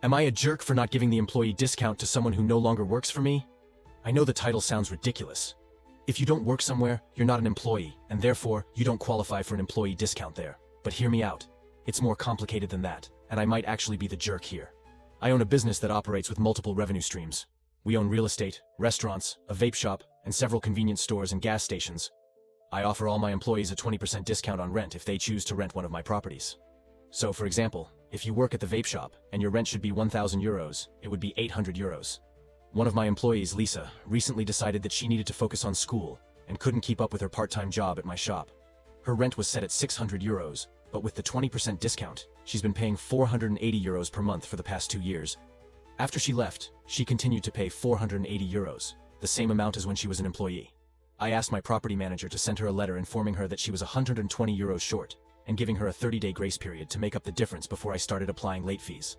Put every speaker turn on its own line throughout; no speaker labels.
Am I a jerk for not giving the employee discount to someone who no longer works for me? I know the title sounds ridiculous. If you don't work somewhere, you're not an employee, and therefore, you don't qualify for an employee discount there. But hear me out. It's more complicated than that, and I might actually be the jerk here. I own a business that operates with multiple revenue streams. We own real estate, restaurants, a vape shop, and several convenience stores and gas stations. I offer all my employees a 20% discount on rent if they choose to rent one of my properties. So, for example, if you work at the vape shop and your rent should be 1,000 euros, it would be 800 euros. One of my employees, Lisa, recently decided that she needed to focus on school and couldn't keep up with her part-time job at my shop. Her rent was set at 600 euros, but with the 20% discount, she's been paying 480 euros per month for the past 2 years. After she left, she continued to pay 480 euros, the same amount as when she was an employee. I asked my property manager to send her a letter informing her that she was 120 euros short and giving her a 30-day grace period to make up the difference before I started applying late fees.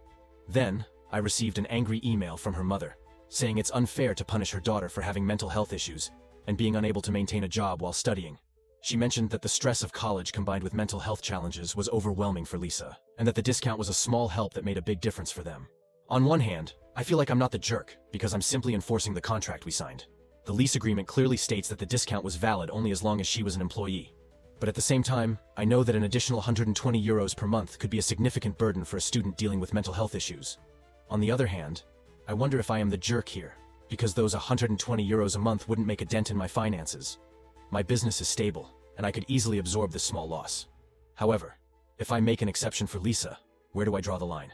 Then, I received an angry email from her mother, saying it's unfair to punish her daughter for having mental health issues and being unable to maintain a job while studying. She mentioned that the stress of college combined with mental health challenges was overwhelming for Lisa, and that the discount was a small help that made a big difference for them. On one hand, I feel like I'm not the jerk because I'm simply enforcing the contract we signed. The lease agreement clearly states that the discount was valid only as long as she was an employee. But at the same time, I know that an additional 120 euros per month could be a significant burden for a student dealing with mental health issues. On the other hand, I wonder if I am the jerk here, because those 120 euros a month wouldn't make a dent in my finances. My business is stable, and I could easily absorb this small loss. However, if I make an exception for Lisa, where do I draw the line?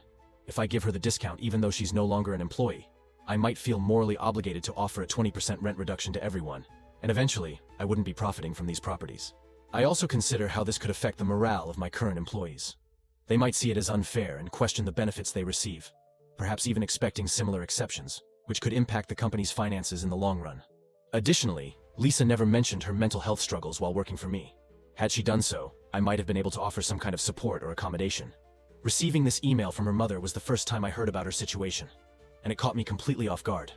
If I give her the discount even though she's no longer an employee, I might feel morally obligated to offer a 20% rent reduction to everyone, and eventually, I wouldn't be profiting from these properties. I also consider how this could affect the morale of my current employees. They might see it as unfair and question the benefits they receive, perhaps even expecting similar exceptions, which could impact the company's finances in the long run. Additionally, Lisa never mentioned her mental health struggles while working for me. Had she done so, I might have been able to offer some kind of support or accommodation. Receiving this email from her mother was the first time I heard about her situation, and it caught me completely off guard.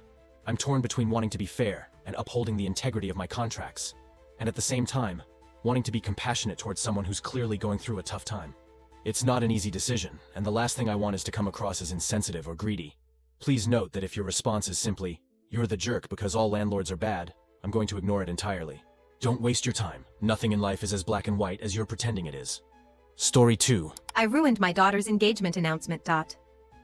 I'm torn between wanting to be fair and upholding the integrity of my contracts, and at the same time, wanting to be compassionate towards someone who's clearly going through a tough time. It's not an easy decision, and the last thing I want is to come across as insensitive or greedy. Please note that if your response is simply, "You're the jerk because all landlords are bad," I'm going to ignore it entirely. Don't waste your time. Nothing in life is as black and white as you're pretending it is. Story 2.
I ruined my daughter's engagement announcement.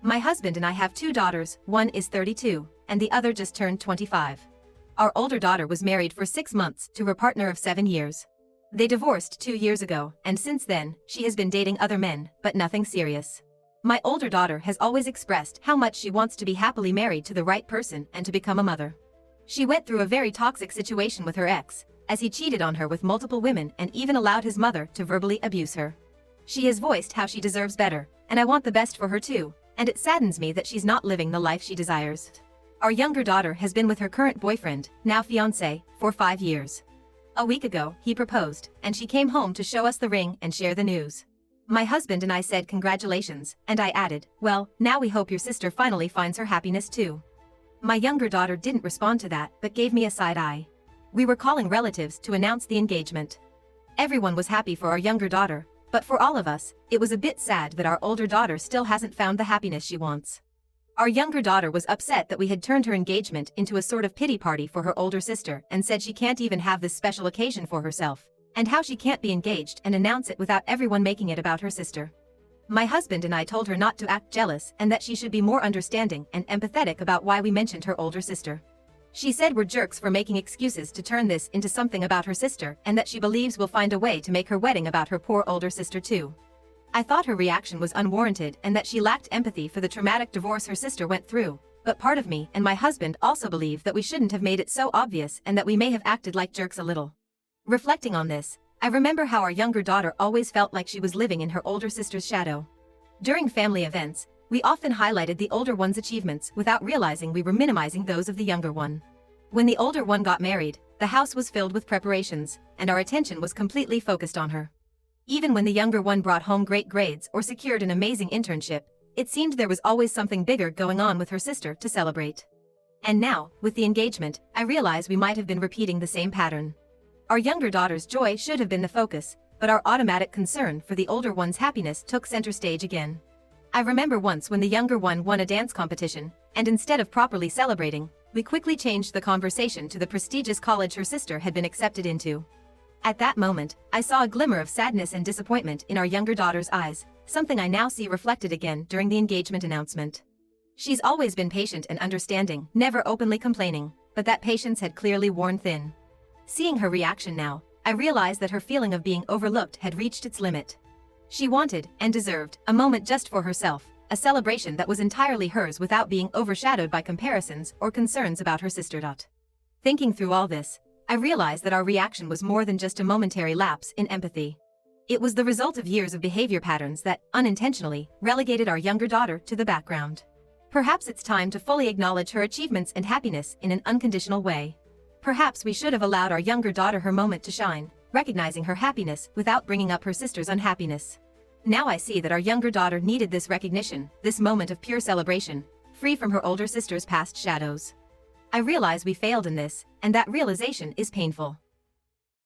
My husband and I have 2 daughters, one is 32, and the other just turned 25. Our older daughter was married for 6 months to her partner of 7 years. They divorced 2 years ago, and since then, she has been dating other men, but nothing serious. My older daughter has always expressed how much she wants to be happily married to the right person and to become a mother. She went through a very toxic situation with her ex, as he cheated on her with multiple women and even allowed his mother to verbally abuse her. She has voiced how she deserves better, and I want the best for her too, and it saddens me that she's not living the life she desires. Our younger daughter has been with her current boyfriend, now fiancé, for 5 years. A week ago, he proposed, and she came home to show us the ring and share the news. My husband and I said congratulations, and I added, "Well, now we hope your sister finally finds her happiness too." My younger daughter didn't respond to that, but gave me a side eye. We were calling relatives to announce the engagement. Everyone was happy for our younger daughter, but for all of us, it was a bit sad that our older daughter still hasn't found the happiness she wants. Our younger daughter was upset that we had turned her engagement into a sort of pity party for her older sister and said she can't even have this special occasion for herself, and how she can't be engaged and announce it without everyone making it about her sister. My husband and I told her not to act jealous and that she should be more understanding and empathetic about why we mentioned her older sister. She said we're jerks for making excuses to turn this into something about her sister and that she believes we'll find a way to make her wedding about her poor older sister too. I thought her reaction was unwarranted and that she lacked empathy for the traumatic divorce her sister went through, but part of me and my husband also believe that we shouldn't have made it so obvious and that we may have acted like jerks a little. Reflecting on this, I remember how our younger daughter always felt like she was living in her older sister's shadow. During family events, we often highlighted the older one's achievements without realizing we were minimizing those of the younger one. When the older one got married, the house was filled with preparations, and our attention was completely focused on her. Even when the younger one brought home great grades or secured an amazing internship, it seemed there was always something bigger going on with her sister to celebrate. And now, with the engagement, I realize we might have been repeating the same pattern. Our younger daughter's joy should have been the focus, but our automatic concern for the older one's happiness took center stage again. I remember once when the younger one won a dance competition, and instead of properly celebrating, we quickly changed the conversation to the prestigious college her sister had been accepted into. At that moment, I saw a glimmer of sadness and disappointment in our younger daughter's eyes, something I now see reflected again during the engagement announcement. She's always been patient and understanding, never openly complaining, but that patience had clearly worn thin. Seeing her reaction now, I realized that her feeling of being overlooked had reached its limit. She wanted, and deserved, a moment just for herself, a celebration that was entirely hers without being overshadowed by comparisons or concerns about her sister. Thinking through all this, I realized that our reaction was more than just a momentary lapse in empathy. It was the result of years of behavior patterns that, unintentionally, relegated our younger daughter to the background. Perhaps it's time to fully acknowledge her achievements and happiness in an unconditional way. Perhaps we should have allowed our younger daughter her moment to shine, recognizing her happiness without bringing up her sister's unhappiness. Now I see that our younger daughter needed this recognition, this moment of pure celebration, free from her older sister's past shadows. I realize we failed in this, and that realization is painful.